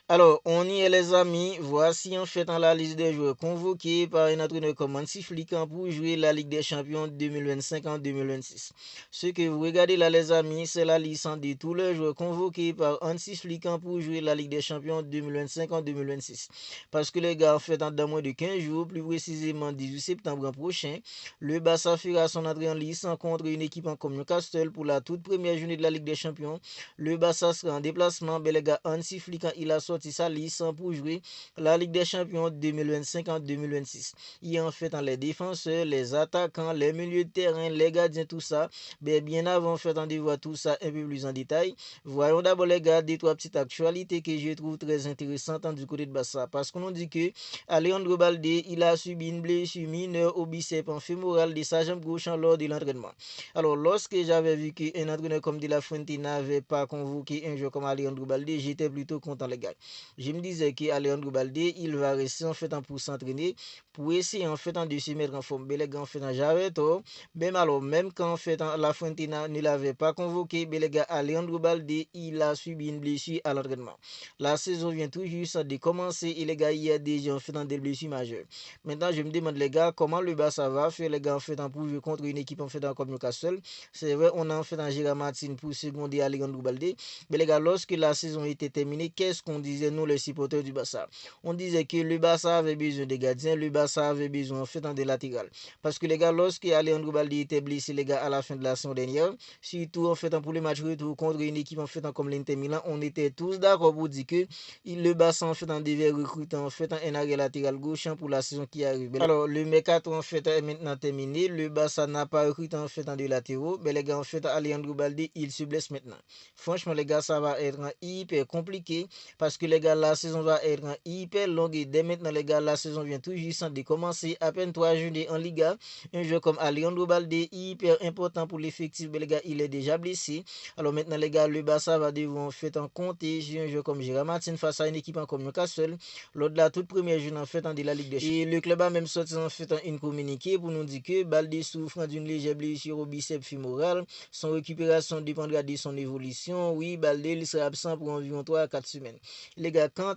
Alors, on y est les amis, voici en fait la liste des joueurs convoqués par un entraîneur comme Hansi Flick pour jouer la Ligue des Champions 2025 en 2026. Ce que vous regardez là les amis, c'est la liste de tous les joueurs convoqués par Hansi Flick pour jouer la Ligue des Champions 2025 en 2026. Parce que les gars, en fait, dans moins de 15 jours, plus précisément 18 septembre prochain, le Barça fera son entrée en lice contre une équipe comme Newcastle pour la toute première journée de la Ligue des Champions. Le Barça sera en déplacement, mais les gars, Hansi Flick, il a sorti sa liste pour jouer la Ligue des Champions 2025 en 2026. Il y a en fait les défenseurs, les attaquants, les milieux de terrain, les gardiens, tout ça. Mais bien avant, en fait, on voir tout ça un peu plus en détail. Voyons d'abord les gars, des trois petites actualités que je trouve très intéressantes du côté de Barça. Parce qu'on dit que Alejandro Balde, il a subi une blessure mineure au biceps fémoral de sa jambe gauche lors de l'entraînement. Alors, lorsque j'avais vu qu'un entraîneur comme De La Fuente n'avait pas convoqué un joueur comme Alejandro Balde, j'étais plutôt content, les gars. Je me disais qu'Alejandro Balde, il va rester en fait pour s'entraîner, pour essayer en fait de se mettre en forme. Mais les gars, en fait, j'avais tort. Même alors, même quand en fait La Fuente ne l'avait pas convoqué, mais les gars, Alejandro Balde, il a subi une blessure à l'entraînement. La saison vient tout juste de commencer et les gars, il y a déjà en fait des blessures majeures. Maintenant, je me demande, les gars, comment le Barça va faire, les gars, en fait, pour jouer contre une équipe en fait comme Newcastle. C'est vrai, on a en fait un Gérard Martin pour seconder Alejandro Balde. Mais les gars, lorsque la saison était terminée, qu'est-ce qu'on disait, nous, les supporters du Barça? On disait que le Barça avait besoin de gardiens, le Barça avait besoin en fait des latérales. Parce que les gars, lorsque Alejandro Balde était blessé, les gars, à la fin de la saison dernière, surtout en fait pour le match retour contre une équipe en fait comme l'Inter Milan, on était tous d'accord pour dire que le Barça en fait devait recruter en fait un arrière latéral gauche pour la saison qui arrive. Alors, le mercato en fait est maintenant terminé. Le Barça n'a pas recruté en fait de latéraux. Mais les gars, en fait, Alejandro Balde, il se blesse maintenant. Franchement, les gars, ça va être hyper compliqué parce que les gars, la saison va être hyper longue. Et dès maintenant, les gars, la saison vient tout juste de commencer. À peine 3 journées en Liga. Un joueur comme Alejandro Balde, hyper important pour l'effectif. Mais les gars, il est déjà blessé. Alors maintenant, les gars, le Barça va devoir en fait compter sur un joueur comme Gérard Martin face à une équipe comme Newcastle lors de la toute première journée en fait de la Ligue des Champions. Et le club a même sorti en fait une communiqué pour nous dire que Balde souffre d'une légère blessure au biceps fémoral. Son récupération dépendra de son évolution. Oui, Balde il sera absent pour environ 3 à 4 semaines. Les gars, quand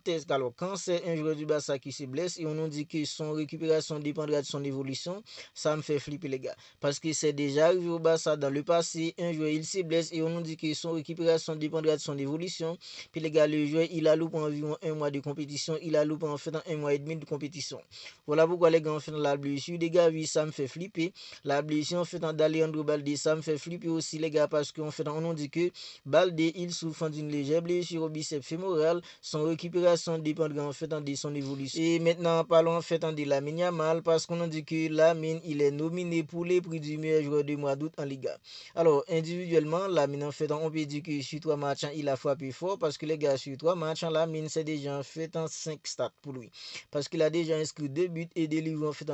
c'est un joueur du Barça qui se blesse et on nous dit que son récupération dépendra de son évolution, ça me fait flipper les gars. Parce que c'est déjà arrivé au Barça dans le passé, un joueur il se blesse et on nous dit que son récupération dépendra de son évolution. Puis les gars, le joueur il a loupé environ un mois de compétition, il a loupé en fait un mois et demi de compétition. Voilà pourquoi les gars en fait la blessure des gars, oui ça me fait flipper. La blessure en fait d'Alejandro Balde, ça me fait flipper aussi les gars parce qu'en fait on nous dit que Balde il souffre d'une légère blessure au biceps fémoral, son récupération dépendra en fait de son évolution. Et maintenant parlons en fait de Lamine Yamal parce qu'on nous dit que Lamine il est nominé pour les prix du meilleur joueur du mois d'août en Liga. Alors individuellement Lamine en fait on peut dire que sur 3 matchs il a frappé fort parce que les gars sur 3 matchs Lamine c'est déjà en fait 5 stats pour lui parce qu'il a déjà inscrit 2 buts et délivré en fait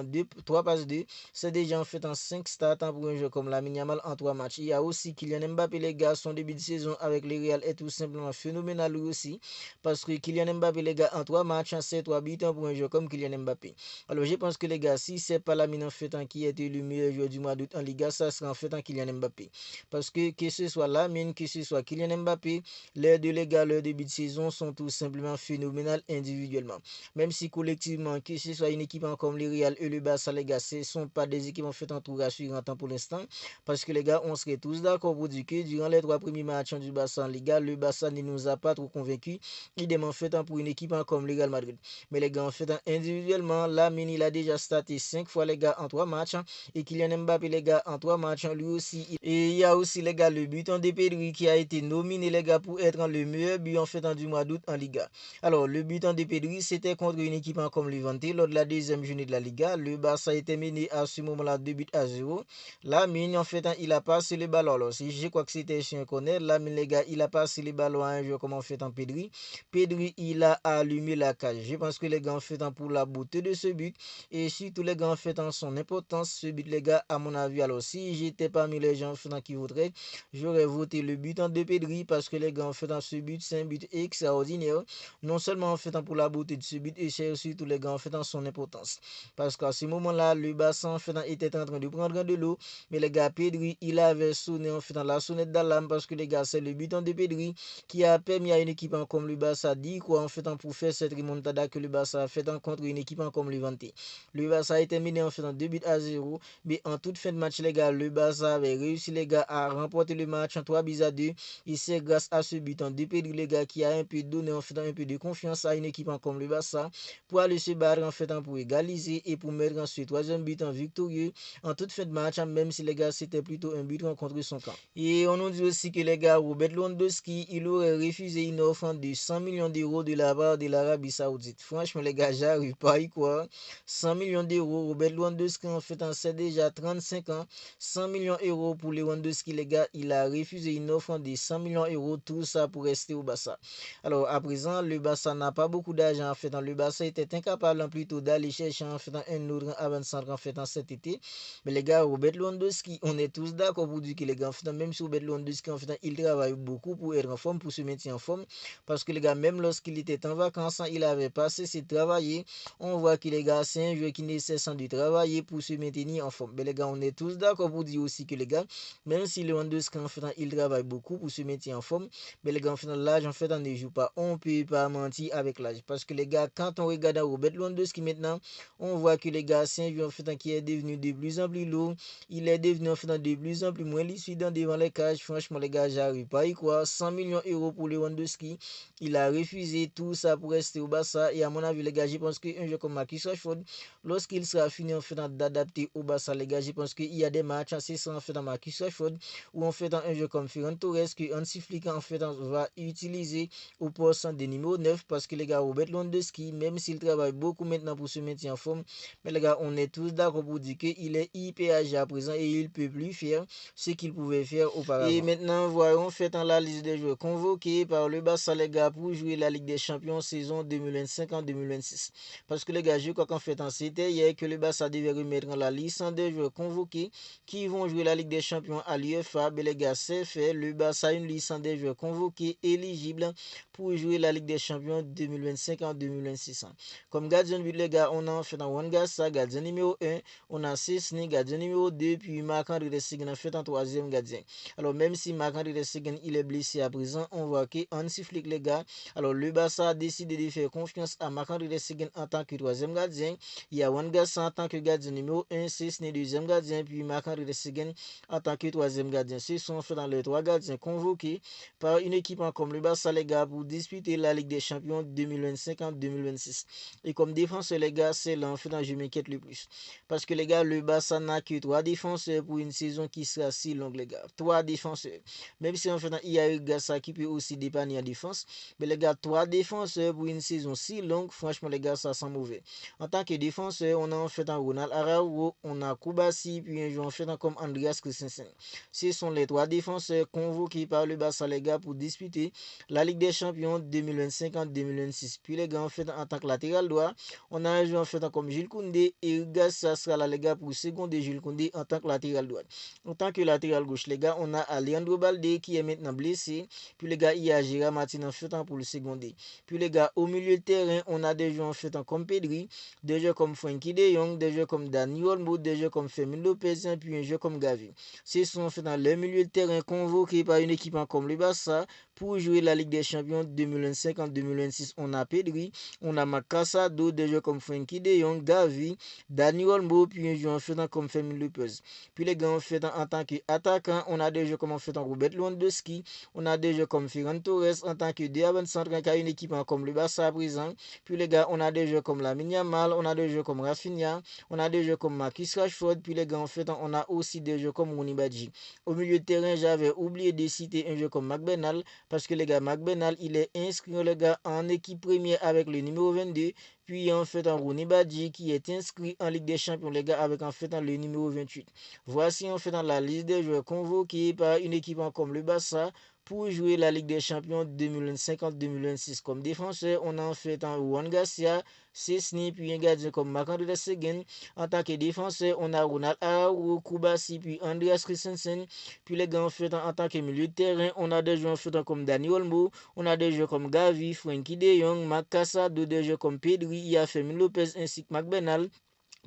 3 passes 2. C'est déjà en fait 5 stats pour un jeu comme Lamine Yamal en 3 matchs. Il y a aussi Kylian Mbappé les gars, son début de saison avec les Real est tout simplement phénoménal lui aussi parce que Kylian Mbappé les gars en 3 matchs c'est 3 buts pour un jeu comme Kylian Mbappé. Alors je pense que les gars si c'est pas Lamine en fait qui est le meilleur joueur du mois d'août en Liga, ça sera en fait Kylian Mbappé parce que ce soit Lamine, que ce soit Kylian Mbappé, les deux les gars leur début de saison sont tout simplement phénoménal individuellement. Même si collectivement, que ce soit une équipe comme le Real et le Barça, les gars, ce ne sont pas des équipes en fait en tout rassurantes pour l'instant. Parce que les gars, on serait tous d'accord pour dire que durant les 3 premiers matchs du Barça en Liga, le Barça ne nous a pas trop convaincus. Idem en fait pour une équipe comme le Real Madrid. Mais les gars, en fait, individuellement, Lamine, il a déjà starté 5 fois les gars en 3 matchs. Et Kylian Mbappé, les gars, en 3 matchs, lui aussi. Et il y a aussi les gars, le but de Pedri qui a été nominé les gars pour être le meilleur but en fait du mois d'août en Liga. Alors, le but de Pedri, c'était contre une équipe comme Levante lors de la deuxième journée de la Liga. Le Barça était mené à ce moment-là 2 buts à 0. Lamine, en fait, il a passé le ballon. Alors, si je crois que c'était chez un connaît, Lamine, les gars, il a passé le ballon à un joueur comme en fait en Pedri. Pedri, il a allumé la cage. Je pense que les gars, en fait, pour la beauté de ce but et surtout les gars, en fait, en son importance, ce but, les gars, à mon avis, alors, si j'étais parmi les gens en fait, qui voudraient, j'aurais voté le but de Pedri parce que les gars, en fait, ce but, c'est un but extraordinaire. Non seulement en fait pour la beauté de ce but et surtout les gars en fait son importance. Parce qu'à ce moment-là, le Barça en fait était en train de prendre de l'eau, mais les gars Pedri, il avait sonné en fait la sonnette d'alarme parce que les gars, c'est le but de Pedri qui a permis à une équipe comme le Barça Barça dit quoi en fait pour faire cette remontada que le Barça a fait contre une équipe comme Levante. Le Barça a terminé en fait 2-0, mais en toute fin de match les gars, le Barça avait réussi les gars à remporter le match en 3-2 et c'est grâce à ce but en de Pedri les gars qui a un peu donné en fait un peu de confiance à une équipe comme le Barça pour aller se battre en fait pour égaliser et pour mettre en ce troisième but en victorieux en toute fin de match, même si les gars c'était plutôt un but contre son camp. Et on nous dit aussi que les gars, Robert Lewandowski, il aurait refusé une offre de 100 millions d'euros de la part de l'Arabie Saoudite. Franchement les gars, j'arrive pas à y croire. 100 millions d'euros, Robert Lewandowski en fait c'est déjà 35 ans. 100 millions d'euros pour Lewandowski les gars, il a refusé une offre de 100 millions d'euros, tout ça pour rester au Barça. Alors à présent, le Barça n'a pas beaucoup d'argent en fait. Le Barça était incapable plutôt d'aller chercher en fait un autre avant-centre en fait cet été. Mais les gars, Robert Lewandowski, on est tous d'accord pour dire que les gars, en fait, même si Robert Lewandowski en fait, il travaille beaucoup pour être en forme, pour se maintenir en forme, parce que les gars, même lorsqu'il était en vacances, il avait pas cessé de travailler. On voit que les gars, c'est un joueur qui ne cesse de travailler pour se maintenir en forme. Mais les gars, on est tous d'accord pour dire aussi que les gars, même si Lewandowski en fait, il travaille beaucoup pour se maintenir en forme, mais les gars, en fait, l'âge en fait, on ne joue pas. On peut pas mentir avec l'âge, parce que les gars, quand on regarde Robert Lewandowski maintenant, on voit que les gars, c'est un joueur en fait, qui est devenu de plus en plus lourd. Il est devenu en fait de plus en plus moins lucide devant les cages. Franchement, les gars, j'arrive pas à y croire. 100 millions d'euros pour Lewandowski. Il a refusé tout ça pour rester au Barça. Et à mon avis, les gars, je pense qu'un jeu comme Marcus Rashford, lorsqu'il sera fini en fait d'adapter au Barça, les gars, je pense qu'il y a des matchs assez sans en fait Marcus Rashford ou en fait un jeu comme Ferran Torres que Hansi Flick en fait va utiliser au poste de numéro 9 parce que les gars, Robert Lewandowski, même s'il travaille beaucoup maintenant pour se maintenir en forme, mais les gars, on est tous d'accord pour dire qu'il est hyper âgé à présent et il ne peut plus faire ce qu'il pouvait faire auparavant. Et maintenant, voyons fait en la liste des joueurs convoqués par le Barça, les gars, pour jouer la Ligue des Champions saison 2025-2026. Parce que les gars, je crois qu'en fait, c'était hier que le Barça devait remettre en la liste des joueurs convoqués qui vont jouer la Ligue des Champions à l'UEFA. Mais les gars, c'est fait. Le Barça a une liste des joueurs convoqués éligibles pour jouer la Ligue des Champions 2025-2026. Comme gardien de but, les gars, on a en fait un Juan Garça, gardien numéro 1. On a Szczesny, gardien numéro 2, puis Marc-André Ter Stegen en fait un troisième gardien. Alors même si Marc-André Ter Stegen il est blessé à présent, on voit que Hansi Flick les gars, alors le Barça a décidé de faire confiance à Marc-André Ter Stegen en tant que troisième gardien. Il y a Juan Garça en tant que gardien numéro 1, Szczesny deuxième gardien, puis Marc-André Ter Stegen en tant que troisième gardien. Ce sont en fait dans les trois gardiens convoqués par une équipe comme le Barça les gars pour disputer la Ligue des Champions 2025-2026. Et comme défenseur les gars, c'est là en fait je m'inquiète le plus. Parce que les gars, le Barça n'a que 3 défenseurs pour une saison qui sera si longue, les gars. 3 défenseurs. Même si en fait, il y a eu Garça qui peut aussi dépanner en défense. Mais les gars, 3 défenseurs pour une saison si longue, franchement, les gars, ça sent mauvais. En tant que défenseur, on a en fait un Ronald Araujo, on a Koubassi, puis un joueur en fait comme Andreas Christensen. Ce sont les 3 défenseurs convoqués par le Barça, les gars, pour disputer la Ligue des Champions 2025-2026. Puis les gars, en fait, en tant que latéral droit, on a un joueur en fait comme Jules Koundé et Garça sera là les gars pour seconder Jules Koundé en tant que latéral droit. En tant que latéral gauche les gars, on a Alejandro Balde qui est maintenant blessé. Puis les gars, il y a Gérard Martin en fait pour le seconder. Puis les gars, au milieu de terrain, on a des joueurs en fait comme Pedri, des joueurs comme Frenkie de Jong, des joueurs comme Dani Olmo, des joueurs comme Fermin Lopez, puis un joueur comme Gavi. Ce sont en fait dans le milieu de terrain convoqués par une équipe comme le Barça pour jouer la Ligue des Champions 2025 en 2026. On a Pedri, on a Macassa, des joueurs comme Frenkie de Jong, Gavi, Dani Olmo, puis un joueur en fait comme Fermin Lopez. Puis les gars, en fait en tant qu'attaquant, on a des joueurs comme en fait Robert Lewandowski, on a des joueurs comme Ferran Torres en tant que avant-centre qui a une équipe comme le Barça à présent. Puis les gars, on a des joueurs comme Lamine Yamal, on a des joueurs comme Rafinha, on a des joueurs comme Marcus Rashford. Puis les gars, en fait, on a aussi des joueurs comme Rooney Badji. Au milieu de terrain, j'avais oublié de citer un joueur comme McBenal parce que les gars, McBenal, il est inscrit les gars en équipe première avec le numéro 22. Puis en fait un Rooney Badji qui est inscrit en Ligue des Champions les gars avec en fait le numéro 28. Voici en fait dans la liste des joueurs convoqués par une équipe comme le Barça pour jouer la Ligue des Champions 2025-2026. Comme défenseur, on a en fait un Juan Garcia, Szczesny, puis un gardien comme Marc-André Ter Stegen. En tant que défenseur, on a Ronald Araujo, Koubassi, puis Andreas Christensen. Puis les gars, en fait, en tant que milieu de terrain, on a des joueurs en fait comme Dani Olmo, on a des joueurs comme Gavi, Frenkie de Jong, Macassa, des joueurs comme Pedri, il y a Fermin Lopez ainsi que McBenal.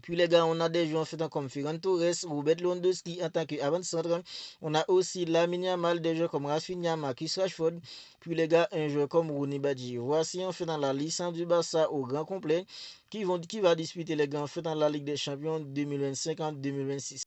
Puis les gars, on a des joueurs en fait comme Ferran Torres, Robert Lewandowski en tant qu'avant-centre. On a aussi Lamine Yamal, des joueurs comme Rafinha, Marcus Rashford. Puis les gars, un joueur comme Rooney Badji. Voici en fait dans la licence du Barça au grand complet qui va disputer les gars en fait dans la Ligue des Champions 2025 en 2026.